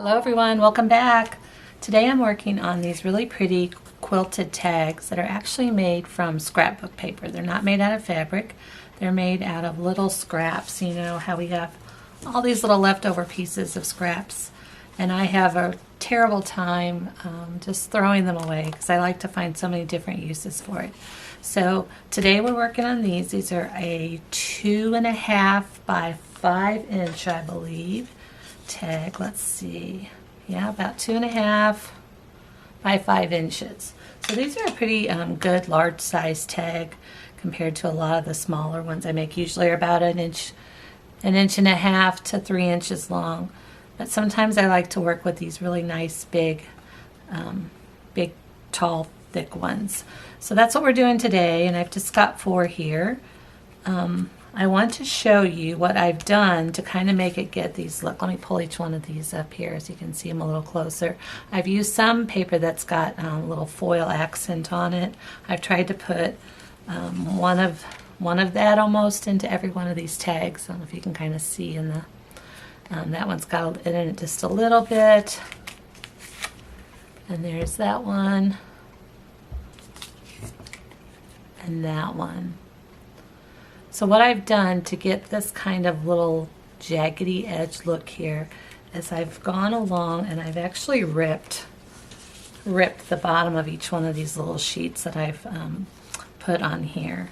Hello everyone, welcome back. Today I'm working on these really pretty quilted tags that are actually made from scrapbook paper. They're not made out of fabric, they're made out of little scraps. You know how we have all these little leftover pieces of scraps, and I have a terrible time just throwing them away because I like to find so many different uses for it. So today we're working on these. These are a 2.5 by 5 inch, I believe, tag. Let's see, yeah, about 2.5 by 5 inches. So these are a pretty good large size tag compared to a lot of the smaller ones I make. Usually are about an inch and a half to 3 inches long, but sometimes I like to work with these really nice big tall thick ones. So that's what we're doing today, and I've just got 4 here. I want to show you what I've done to kind of make it get these look. Let me pull each one of these up here so you can see them a little closer. I've used some paper that's got a little foil accent on it. I've tried to put one of that almost into every one of these tags. I don't know if you can kind of see in the that one's got it in it just a little bit, and there's that one and that one. So what I've done to get this kind of little jaggedy edge look here is I've gone along and I've actually ripped the bottom of each one of these little sheets that I've put on here.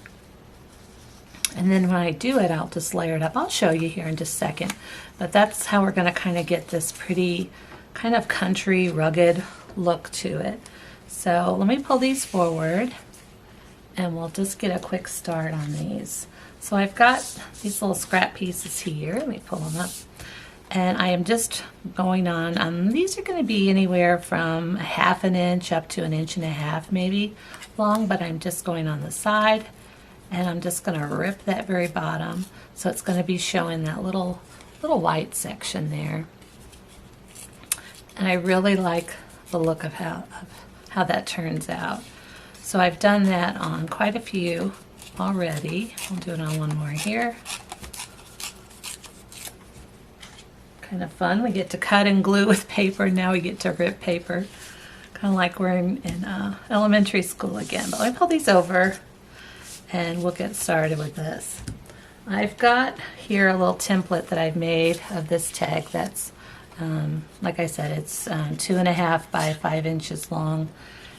And then when I do it, I'll just layer it up. I'll show you here in just a second. But that's how we're going to kind of get this pretty kind of country rugged look to it. So let me pull these forward and we'll just get a quick start on these. So I've got these little scrap pieces here. Let me pull them up. And I am just going on, these are going to be anywhere from 1/2 inch up to 1.5 inches maybe long, but I'm just going on the side, and I'm just going to rip that very bottom. So it's going to be showing that little white section there. And I really like the look of how that turns out. So I've done that on quite a few already. I'll do it on one more here. Kind of fun. We get to cut and glue with paper. Now we get to rip paper. Kind of like we're in elementary school again. But let me pull these over and we'll get started with this. I've got here a little template that I've made of this tag that's, like I said, it's 2.5 by 5 inches long.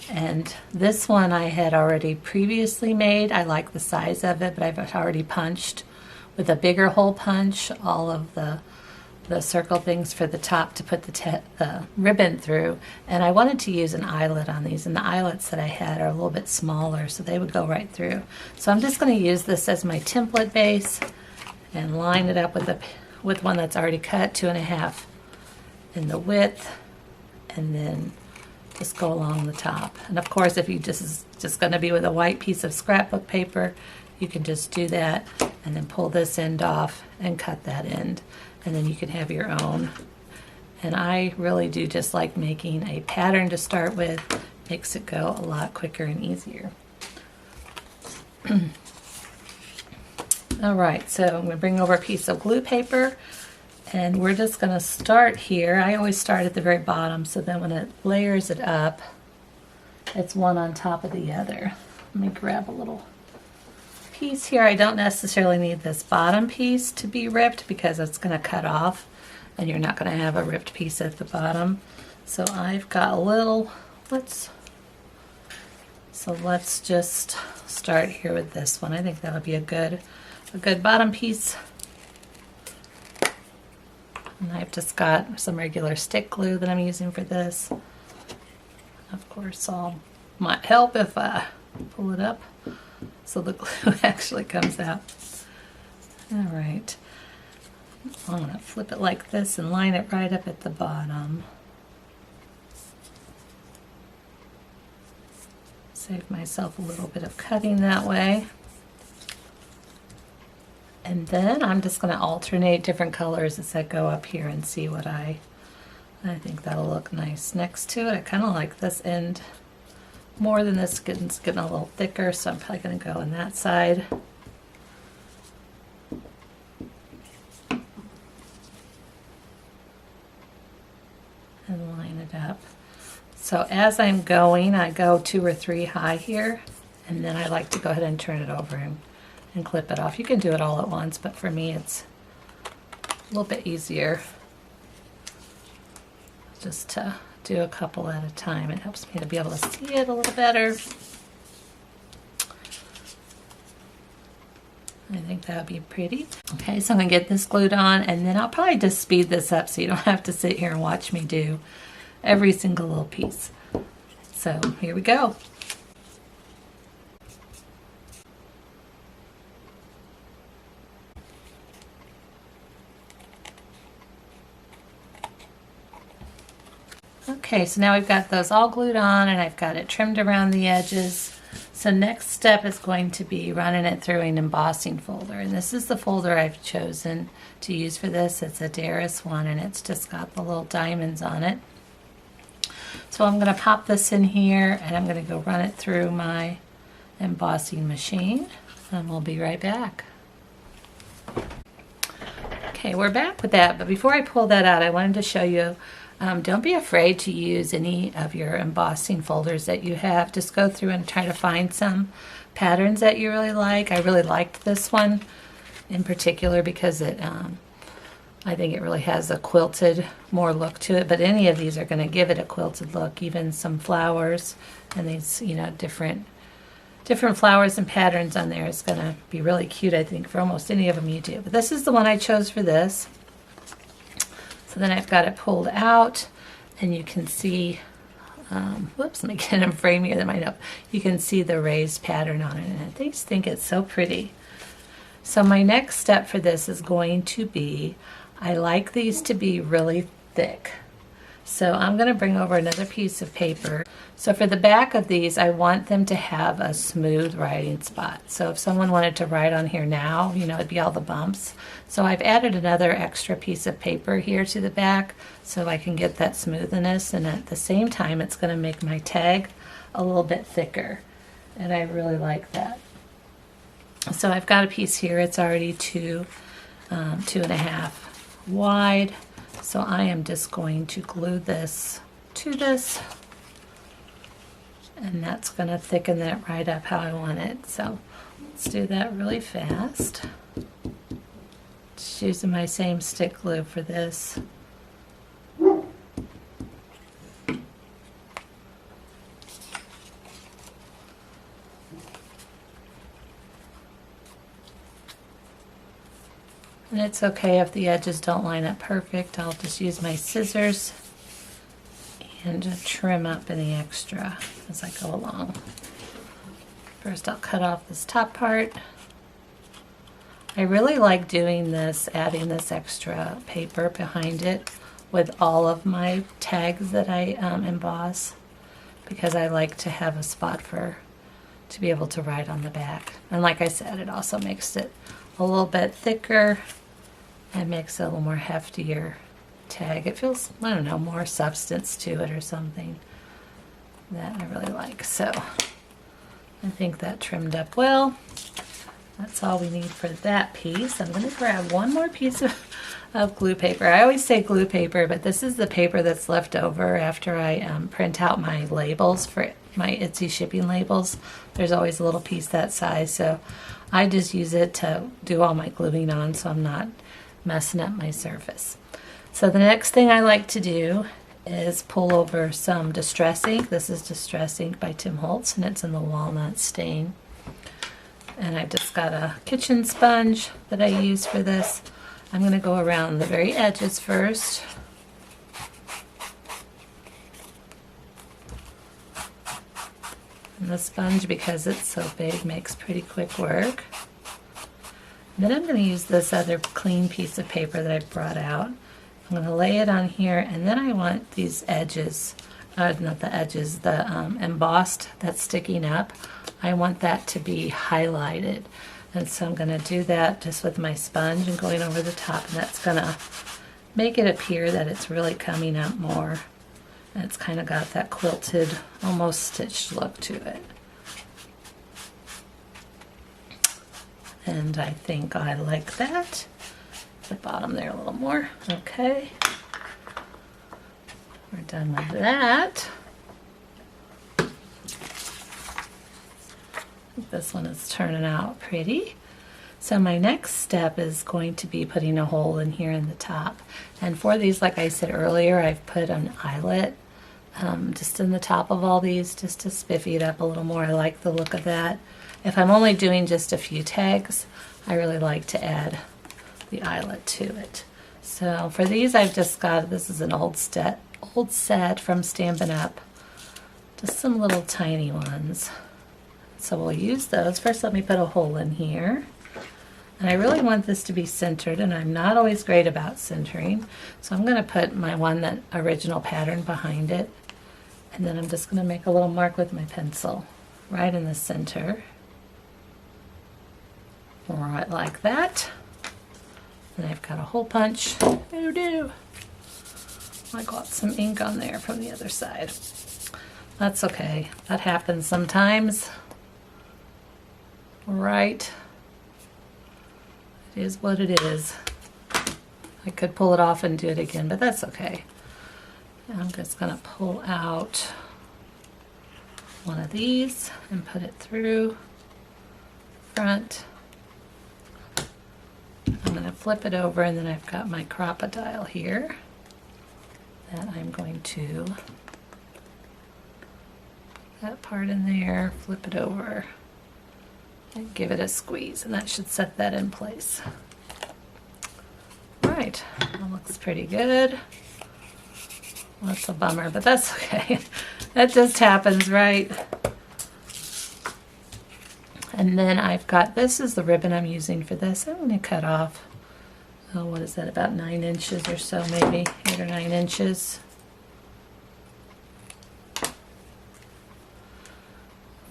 And this one I had already previously made. I like the size of it, but I've already punched with a bigger hole punch all of the circle things for the top to put the ribbon through. And I wanted to use an eyelet on these, and the eyelets that I had are a little bit smaller, so they would go right through. So I'm just going to use this as my template base and line it up with one that's already cut, 2.5 in the width, and then just go along the top. And of course, if you just going to be with a white piece of scrapbook paper, you can just do that and then pull this end off and cut that end, and then you can have your own. And I really do just like making a pattern to start with. Makes it go a lot quicker and easier. All right, so I'm going to bring over a piece of glue paper, and we're just going to start here. I always start at the very bottom, so then when it layers it up, it's one on top of the other. Let me grab a little piece here. I don't necessarily need this bottom piece to be ripped because it's going to cut off and you're not going to have a ripped piece at the bottom. So I've got a little, let's just start here with this one. I think that'll be a good bottom piece. And I've just got some regular stick glue that I'm using for this. Of course, might help if I pull it up so the glue actually comes out. All right, I'm going to flip it like this and line it right up at the bottom. Save myself a little bit of cutting that way. And then I'm just going to alternate different colors as I go up here and see what I think that'll look nice next to it. I kind of like this end more than this. It's getting a little thicker, so I'm probably going to go on that side. So as I'm going, I go 2 or 3 high here, and then I like to go ahead and turn it over and clip it off. You can do it all at once, but for me it's a little bit easier just to do a couple at a time. It helps me to be able to see it a little better. I think that would be pretty. Okay, so I'm gonna get this glued on, and then I'll probably just speed this up so you don't have to sit here and watch me do every single little piece. So here we go. Okay, so now we've got those all glued on, and I've got it trimmed around the edges. So next step is going to be running it through an embossing folder, and this is the folder I've chosen to use for this. It's a Darris one, and it's just got the little diamonds on it. So I'm going to pop this in here, and I'm going to go run it through my embossing machine, and we'll be right back. Okay, we're back with that, but before I pull that out, I wanted to show you, don't be afraid to use any of your embossing folders that you have. Just go through and try to find some patterns that you really like. I really liked this one in particular because it, I think it really has a quilted more look to it, but any of these are going to give it a quilted look, even some flowers and these, you know, different flowers and patterns on there is going to be really cute, I think, for almost any of them you do. But this is the one I chose for this. So then I've got it pulled out, and you can see, whoops, let me get in frame here, you can see the raised pattern on it, and I just think it's so pretty. So my next step for this is going to be, I like these to be really thick. So I'm going to bring over another piece of paper. So for the back of these, I want them to have a smooth writing spot. So if someone wanted to write on here now, you know, it'd be all the bumps. So I've added another extra piece of paper here to the back so I can get that smoothness, and at the same time it's going to make my tag a little bit thicker, and I really like that. So I've got a piece here, it's already 2.5 wide. So I am just going to glue this to this, and that's going to thicken that right up how I want it. So let's do that really fast. Just using my same stick glue for this. And it's okay if the edges don't line up perfect. I'll just use my scissors and trim up any extra as I go along. First I'll cut off this top part. I really like doing this, adding this extra paper behind it with all of my tags that I emboss, because I like to have a spot to be able to write on the back. And like I said, it also makes it a little bit thicker and makes it a little more heftier tag. It feels, I don't know, more substance to it or something that I really like. So I think that trimmed up well. That's all we need for that piece. I'm going to grab one more piece of glue paper. I always say glue paper, but this is the paper that's left over after I print out my labels for my Etsy shipping labels. There's always a little piece that size, so I just use it to do all my gluing on so I'm not messing up my surface. So the next thing I like to do is pull over some Distress ink. This is Distress ink by Tim Holtz, and it's in the walnut stain. And I've just got a kitchen sponge that I use for this. I'm going to go around the very edges first. And the sponge, because it's so big, makes pretty quick work. Then I'm going to use this other clean piece of paper that I brought out. I'm going to lay it on here, and then I want these edges, not the edges, the embossed that's sticking up. I want that to be highlighted. And so I'm going to do that just with my sponge and going over the top, and that's going to make it appear that it's really coming up more. And it's kind of got that quilted, almost stitched look to it. And I think I like that. The bottom there a little more. Okay. We're done with that. This one is turning out pretty. So my next step is going to be putting a hole in here in the top. And for these, like I said earlier, I've put an eyelet just in the top of all these just to spiffy it up a little more. I like the look of that. If I'm only doing just a few tags, I really like to add the eyelet to it. So for these, I've just got, this is an old set from Stampin' Up. Just some little tiny ones. So we'll use those. First, let me put a hole in here. And I really want this to be centered, and I'm not always great about centering. So I'm going to put my that original pattern behind it. And then I'm just going to make a little mark with my pencil right in the center. Right like that. And I've got a hole punch. Oh no! I got some ink on there from the other side. That's okay. That happens sometimes. Right. It is what it is. I could pull it off and do it again, but that's okay. I'm just going to pull out one of these and put it through front. I'm going to flip it over, and then I've got my crocodile here that I'm going to put that part in there, flip it over, and give it a squeeze, and that should set that in place. Right, that looks pretty good. Well, that's a bummer, but that's okay. That just happens, right? And then I've got, this is the ribbon I'm using for this. I'm going to cut off, oh, what is that, about 9 inches or so, maybe 8 or 9 inches.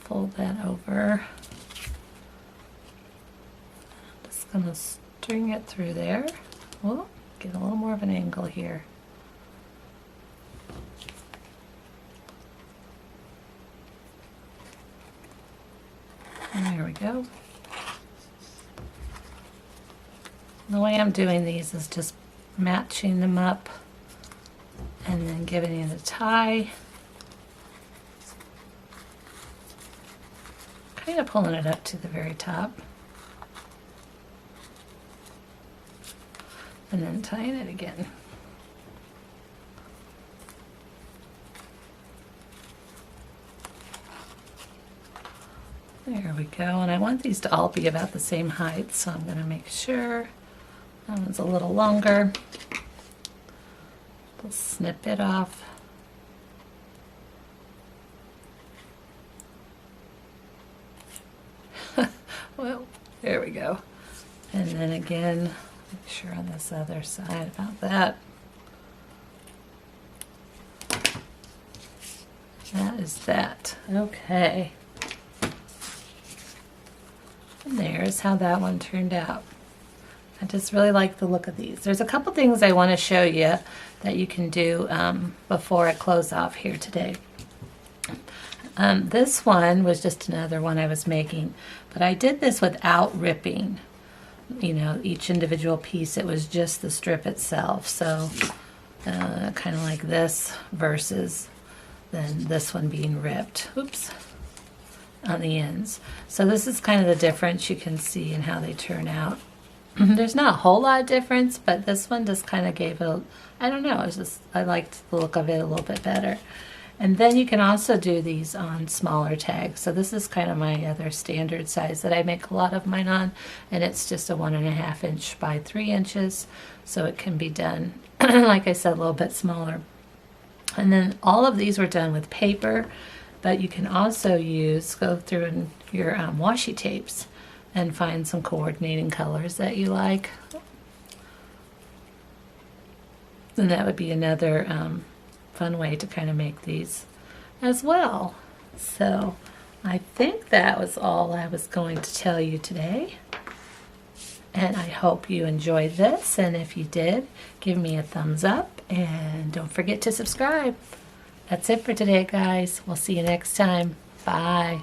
Fold that over. Just going to string it through there. Oh, get a little more of an angle here. And there we go. The way I'm doing these is just matching them up and then giving it a tie. Kind of pulling it up to the very top. And then tying it again. There we go, and I want these to all be about the same height, so I'm going to make sure that one's a little longer. We'll snip it off. Well, there we go. And then again, make sure on this other side about that. That is that. Okay. And there's how that one turned out. I just really like the look of these. There's a couple things I want to show you that you can do before I close off here today. This one was just another one I was making, but I did this without ripping, you know, each individual piece. It was just the strip itself. So kind of like this versus then this one being ripped. Oops. On the ends. So this is kind of the difference you can see in how they turn out. There's not a whole lot of difference, but this one just kind of gave it, I don't know, it's just, I liked the look of it a little bit better. And then you can also do these on smaller tags. So this is kind of my other standard size that I make a lot of mine on, and it's just a 1.5 inch by 3 inches. So it can be done, like I said, a little bit smaller. And then all of these were done with paper. But you can also go through in your washi tapes and find some coordinating colors that you like. And that would be another fun way to kind of make these as well. So I think that was all I was going to tell you today. And I hope you enjoyed this. And if you did, give me a thumbs up and don't forget to subscribe. That's it for today, guys. We'll see you next time. Bye.